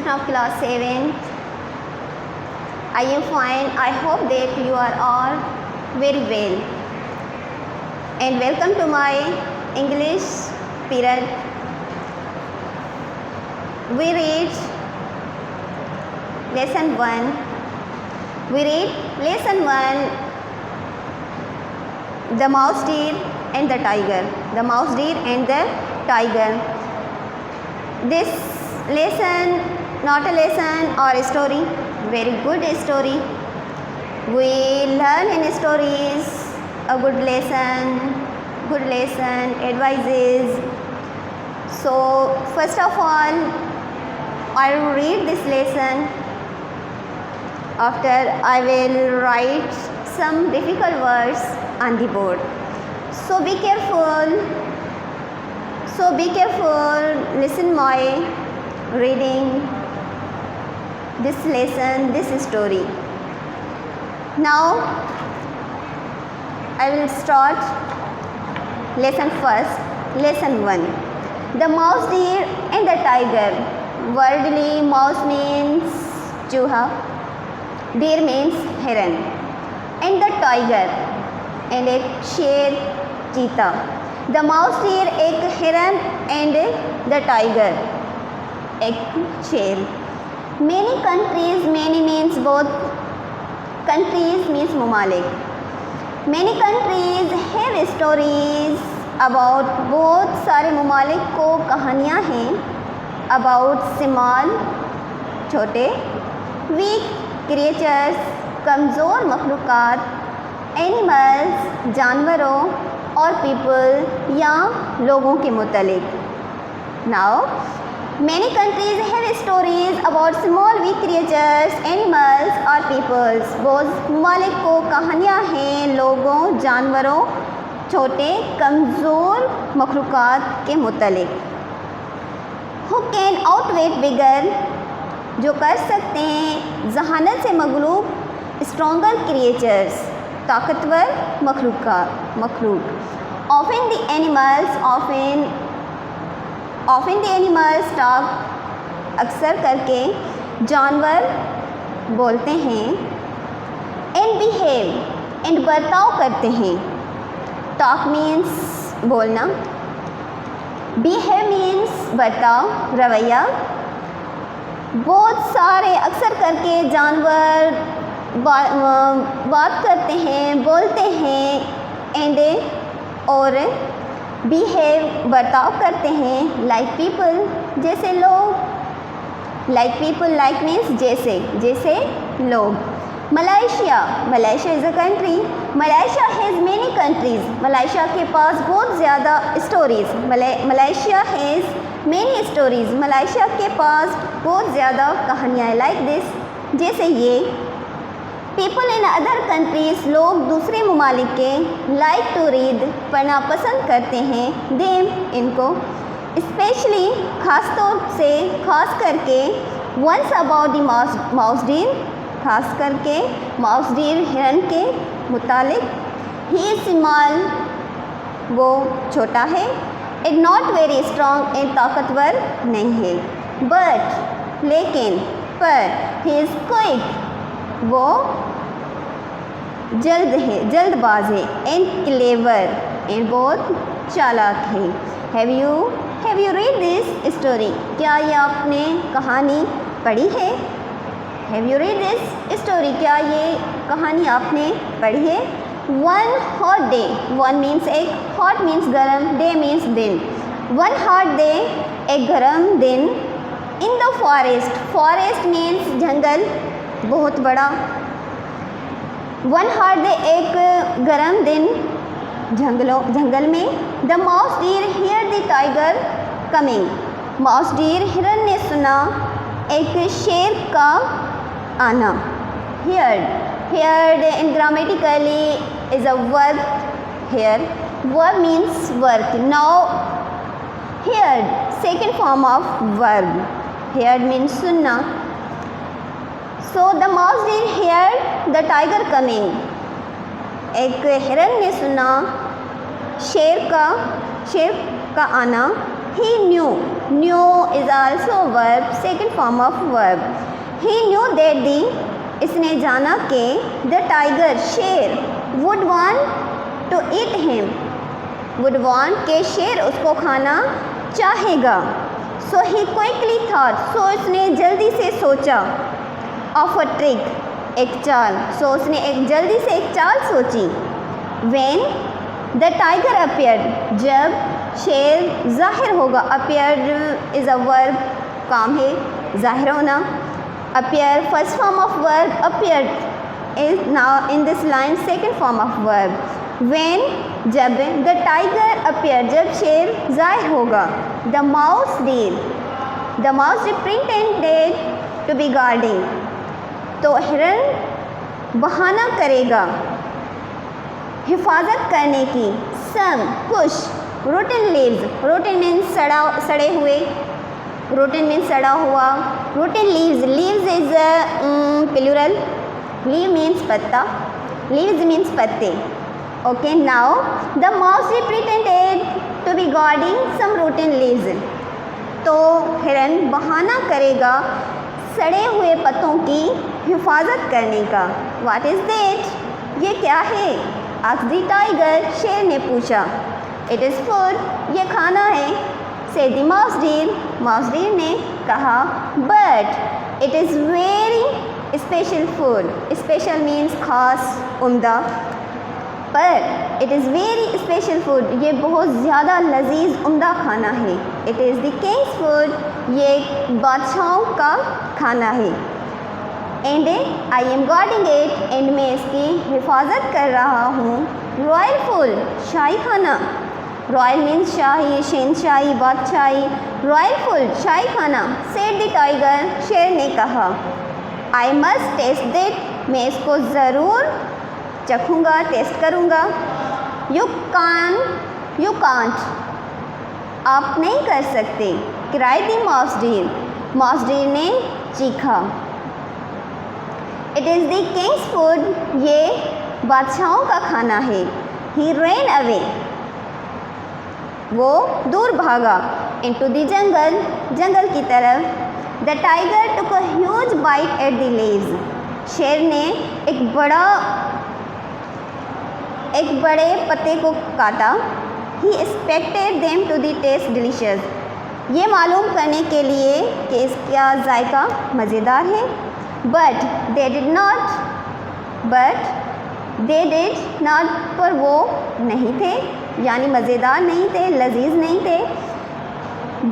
student of class 7. I am fine. I hope that you are all very well. And welcome to my English period. We read lesson 1. We read lesson 1, the mouse deer and the tiger. The mouse deer and the tiger. This lesson, not a lesson or a story, very good story. We learn in stories a good lesson, advices. So first of all, I will read this lesson. After I will write some difficult words on the board. So be careful. Listen my reading this lesson, this story. Now I will start lesson first. Lesson 1. The mouse deer and the tiger. Wordly, mouse means chooha, deer means heron, and the tiger and एक शेर चीता. The mouse deer एक heron and the tiger एक शेर. Many countries, many means both. Countries means ममालिक. Many countries have stories about, बहुत सारे ममालिक को कहानियाँ हैं about small छोटे, weak creatures कमज़ोर मखलूक़ात, एनिमल्स जानवरों और पीपल या लोगों के मुतालिक. Now many countries have stories about small weak creatures, animals और पीपल्स. बहुत ममालिक को कहानियाँ हैं लोगों, जानवरों, छोटे कमज़ोर मखलूक़ात के मुतालिक. हु कैन आउटवेट बिगर, जो कर सकते हैं जहानत से मगलूब, स्ट्रॉन्गर क्रिएचर्स, ताकतवर मखलूक. ऑफन द एनिमल्स टॉक, अक्सर करके जानवर बोलते हैं. एंड बिहेव, एंड बर्ताव करते हैं. टॉक मीन्स बोलना, बिहेव मीन्स बर्ताव, रवैया. बहुत सारे अक्सर करके जानवर बात करते हैं, बोलते हैं. एंड और बिहेव बर्ताव करते हैं. लाइक पीपल, जैसे लोग. लाइक पीपल, लाइक मीन्स जैसे लोग. Malaysia is a country. Malaysia has many countries. Malaysia के पास बहुत ज़्यादा stories. Malaysia has many stories. Malaysia के पास बहुत ज़्यादा कहानियाँ. लाइक दिस, जैसे ये. पीपल इन अदर कंट्रीज़, लोग दूसरे ममालिक के. लाइक टू रीड, पढ़ना पसंद करते हैं. देम, इनको. स्पेशली, खास करके. Once about the mouse deer, खास करके माउस डीर हिरन के मुतालिक. ही इज स्मॉल, वो छोटा है. इट नॉट वेरी स्ट्रॉन्ग, एक ताकतवर नहीं है. बट, लेकिन, पर. ही इज़ क्विक, वो जल्दबाज है. एंड क्लेवर, एंड बहुत चालाक है. Have you read this story, क्या ये आपने कहानी पढ़ी है? Have you read this story, क्या ये कहानी आपने पढ़ी है? One hot day. One means एक, हॉट मीन्स गर्म, डे मीन्स दिन. वन हॉट डे, एक गर्म दिन. इन द फॉरेस्ट मीन्स जंगल, बहुत बड़ा. वन हॉट डे, एक गर्म दिन जंगल में. The mouse deer hear the tiger coming. Mouse deer हिरन ने सुना एक शेर का आना. Heard in grammatically is a verb. Hear verb means work. Now heard, second form of verb. Heard means सुनना. So the mouse deer heard the tiger coming. एक हिरन ने सुना शेर का आना. He knew, Knew is also verb, second form of verb. He knew that इसने जाना कि the tiger, शेर, would want to eat him. would want के शेर उसको खाना चाहेगा. So he quickly thought, so उसने जल्दी से सोचा, of a trick, एक चाल. So उसने जल्दी से एक चाल सोची. When the tiger appeared, जब शेर ज़ाहिर होगा. appeared is a verb, काम है ज़ाहिर होना. appear, first form of verb. appeared is now in this line second form of verb. when, जब the tiger appeared, जब शेर ज़ाहिर होगा. the mouse deer pretended to be guarding. तो हिरन बहाना करेगा हिफाजत करने की. some, कुछ. rotten leaves, rotten means सड़े हुए. rotten means सड़ा हुआ. rotten leaves is plural. leaf means पत्ता. leaves means पत्ते. okay, now the mouse pretended to be guarding some rotten leaves. तो हिरन बहाना करेगा सड़े हुए पत्तों की हिफाजत करने का. what is that? ये क्या है? asked the tiger, शेर ने पूछा. it is food, ये खाना है. said the mouse deer ने कहा. but it is very special food. special means खास, उम्दा. पर it is very special food, ये बहुत ज़्यादा लजीज उम्दा खाना है. it is the king's food, ये बादशाहों का खाना है. and I am guarding it, and मैं इसकी हिफाजत कर रहा हूँ. रॉयल फूड, शाही खाना. रॉयल मीन्स शाही, शहनशाही, बादशाही. रॉयल फूड, शाही खाना. said the tiger, शेर ने कहा. I must taste that, मैं इसको ज़रूर चखूँगा, टेस्ट करूँगा. you can't, आप नहीं कर सकते. cried the mouse deer ने चीखा. it is the king's food, ये बादशाहों का खाना है. he ran away, वो दूर भागा. into the jungle, जंगल की तरफ. the tiger took a huge bite at the leaves, शेर ने एक बड़े पत्ते को काटा. he expected them to the taste delicious, ये मालूम करने के लिए कि इसका जायका मज़ेदार है. but they did not, पर वो नहीं थे, यानी मज़ेदार नहीं थे, लजीज नहीं थे.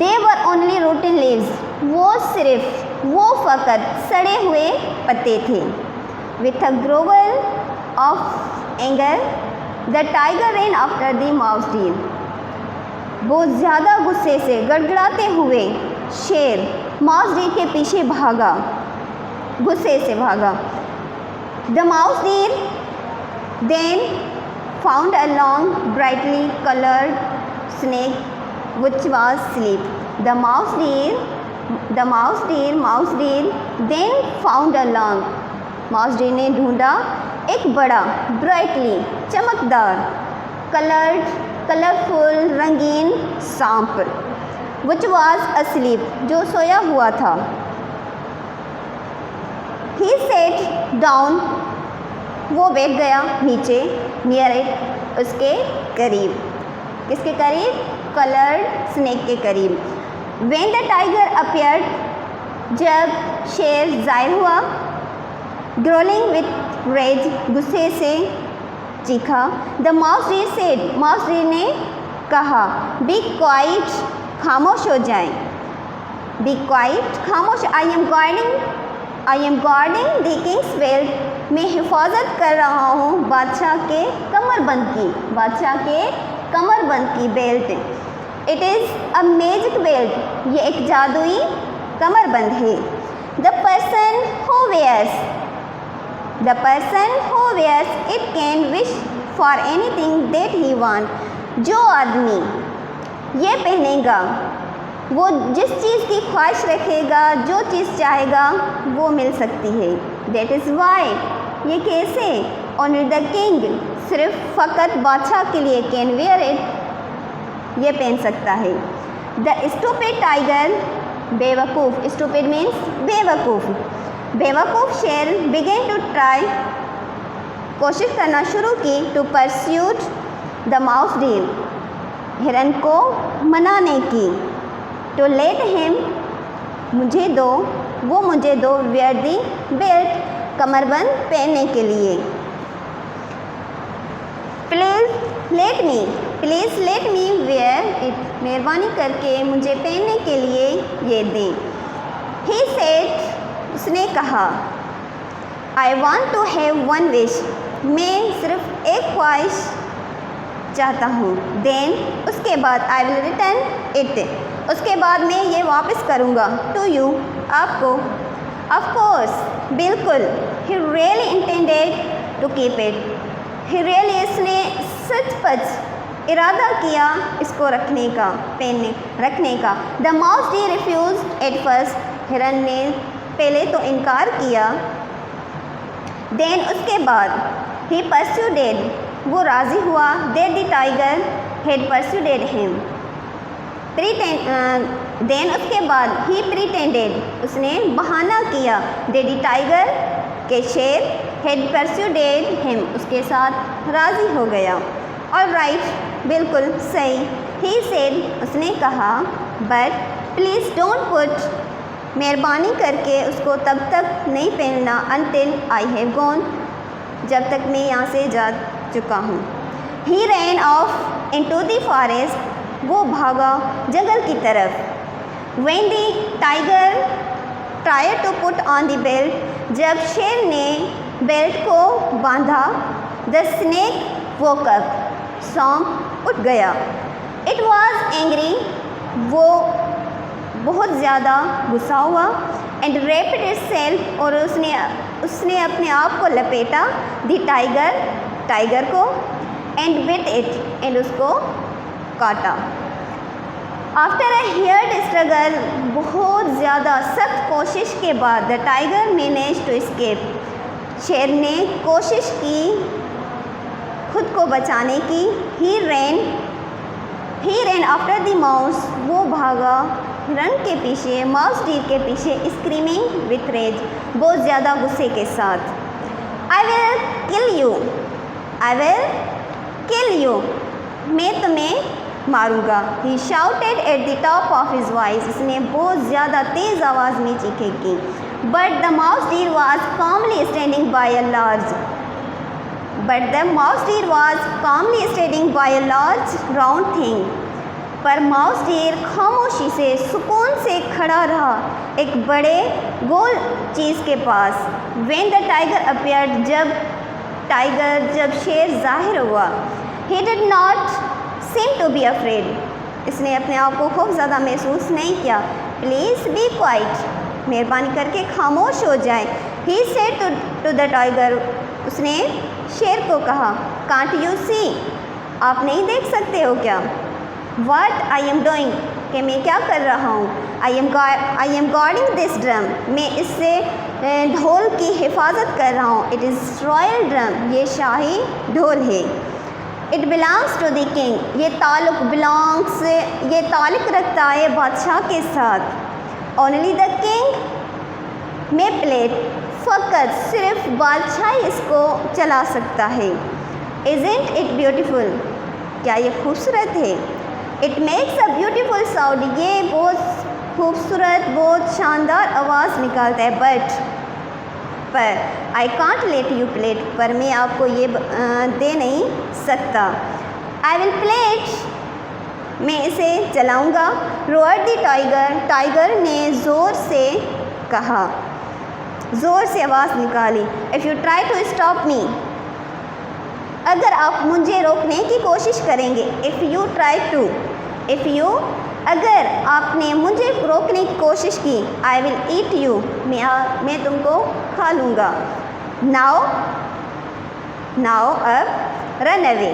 they were only rotten leaves, वो फ़कत सड़े हुए पत्ते थे. with a growl of anger, the tiger ran after the mouse deer, बहुत ज़्यादा गुस्से से गड़गड़ाते हुए शेर माउस डीर के पीछे भागा, गुस्से से भागा. the mouse deer then found a long brightly colored snake which was asleep. the mouse deer then found a long, mouse deer ने ढूंढा एक बड़ा, ब्राइटली चमकदार, कलरफुल रंगीन सांप. which was asleep, जो सोया हुआ था. he sat down, वो बैठ गया नीचे. near it, उसके करीब. किसके करीब? कलर्ड स्नेक के करीब. when the tiger appeared, जब शेर ज़ाहिर हुआ. growling with rage, गुस्से से चीखा. the mouse deer said, mouse deer ने कहा. be quiet, खामोश हो जाए. be quiet, खामोश. I am guarding the king's belt, मैं हिफाजत कर रहा हूँ बादशाह के कमरबंद की belt. it is a magic belt, ये एक जादुई कमरबंद है. the person who wears it can wish for anything that he wants, जो आदमी ये पहनेगा वो जिस चीज़ की ख्वाहिश रखेगा, जो चीज़ चाहेगा वो मिल सकती है. that is why, ये कैसे? only the king, सिर्फ फ़कत बादशाह के लिए can wear it, ये पहन सकता है. द स्टूपिड टाइगर, बेवकूफ़, स्टूपिड मीन्स बेवकूफ़, बेवकूफ़ शेर बिगेन टू ट्राई, कोशिश करना शुरू की, to pursuit the mouse deer, हिरन को मनाने की, टू लेट हिम, मुझे दो, वो मुझे दो, वेयर दी बेल्ट, कमरबंद पहनने के लिए, please let me, please let me wear it, मेहरबानी करके मुझे पहनने के लिए ये दें। ही सेड, उसने कहा, I want to have one wish, मैं सिर्फ एक ख्वाहिश चाहता हूँ, देन, उसके बाद, आई विल रिटर्न इट, उसके बाद मैं ये वापस करूँगा, टू यू, आपको, ऑफ कोर्स, बिल्कुल, he really intended to keep it, he really, इसने सचपच इरादा किया इसको रखने का, पहनने रखने का। The mouse deer refuse at first, हिरन ने पहले तो इनकार किया, देन, उसके बाद, ही परस्यूडेड, वो राज़ी हुआ, that the tiger had persuaded him, then, उसके बाद, ही प्रिटेंडेड, उसने बहाना किया, दैट द टाइगर, के शेर, हैड परस्यूडेड हिम, उसके साथ राज़ी हो गया। ऑलराइट, बिल्कुल सही, ही सेड, उसने कहा, बट प्लीज़ डोंट पुट, मेहरबानी करके उसको तब तक नहीं पहनना, अनटिल आई हैव गॉन, जब तक मैं यहाँ से जा चुका हूँ। He ran off into the forest, वो भागा जंगल की तरफ। When the tiger tried to put on the belt, जब शेर ने बेल्ट को बांधा, द स्नेक वोक अप, सांप उठ गया। इट वॉज एंग्री, वो बहुत ज़्यादा गुस्सा हुआ, एंड रैप्ड इटसेल्फ, और उसने अपने आप को लपेटा, द टाइगर, टाइगर को, एंड बिट इट, एंड उसको काटा। आफ्टर अ हियर्ड स्ट्रगल, बहुत ज़्यादा सख्त कोशिश के बाद, the tiger manage to escape, शेर ने कोशिश की खुद को बचाने की। He ran after the mouse, वो भागा हिरन के पीछे, माउस डीर के पीछे, स्क्रीमिंग विथ रेज, बहुत ज़्यादा गुस्से के साथ। I will kill you, I will kill you, मैं तुम्हें मारूंगा। He shouted at the top of his voice, इसने बहुत ज़्यादा तेज़ आवाज़ में चीखें की। But the mouse deer was calmly standing by a large, but the mouse deer was calmly standing by a large round thing, पर माउस डीर खामोशी से, सुकून से खड़ा रहा एक बड़े गोल चीज़ के पास। When the tiger appeared, जब शेर ज़ाहिर हुआ, he did not seem to be afraid, इसने अपने आप को खूब ज़्यादा महसूस नहीं किया। प्लीज़ बी क्वाइट, मेहरबानी करके खामोश हो जाए। He said to the tiger, उसने शेर को कहा, कांट यू सी, आप नहीं देख सकते हो क्या? व्हाट आई एम डूइंग, कि मैं क्या कर रहा हूँ? I am guarding this drum, मैं इससे ढोल की हिफाजत कर रहा हूँ। इट इज़ रॉयल ड्रम, ये शाही ढोल है। It belongs to the king, ये ताल्लुक़ रखता है बादशाह के साथ। Only the king may play it, फ़कत सिर्फ बादशाह इसको चला सकता है। इज़न्ट इट ब्यूटीफुल, क्या ये खूबसूरत है? It makes a beautiful sound, ये बहुत खूबसूरत, बहुत शानदार आवाज़ निकालता है। पर I can't let you play it, पर मैं आपको ये दे नहीं सकता। आई विल प्ले इट, मैं इसे चलाऊँगा। रोअर्ड द टाइगर, टाइगर ने ज़ोर से कहा, ज़ोर से आवाज़ निकाली। If you try to stop me, अगर आप मुझे रोकने की कोशिश करेंगे। अगर आपने मुझे रोकने की कोशिश की, आई विल ईट यू, मैं तुमको खा लूँगा। नाउ अब रन अवे,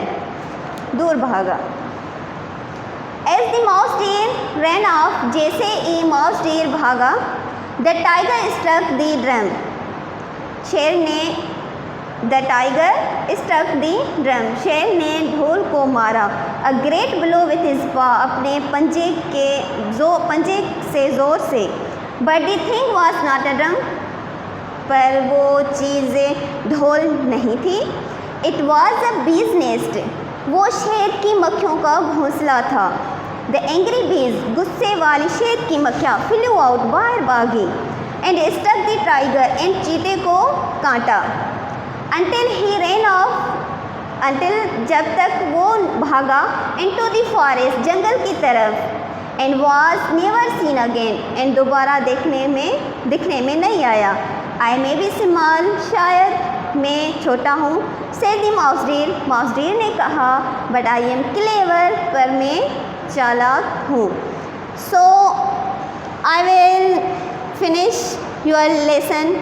दूर भागा। As the mouse deer ran off, जैसे ही माउस डीर भागा, the tiger struck the drum, शेर ने the tiger struck the drum, शेर ने ढोल को मारा। A great blow with his paw, अपने पंजे से ज़ोर से। But the thing was not a drum, पर वो चीज़ ढोल नहीं थी। इट वॉज अ बीज नेस्ट, वो शेर की मक्खियों का घोंसला था। द एंग्री बीज, गुस्से वाली शेर की मक्खियाँ फ्लू आउट, बाहर भागी। And stuck the tiger, and चीते को काटा। Until he ran off, until जब तक वो भागा, इनटू द फॉरेस्ट, जंगल की तरफ। And was never seen again, and दोबारा दिखने में नहीं आया। आई मे बी स्मॉल, शायद मैं छोटा हूँ। Said the mouse deer, mouse deer ने कहा। बट आई एम क्लेवर, पर मैं चालाक हूँ। So I will finish your lesson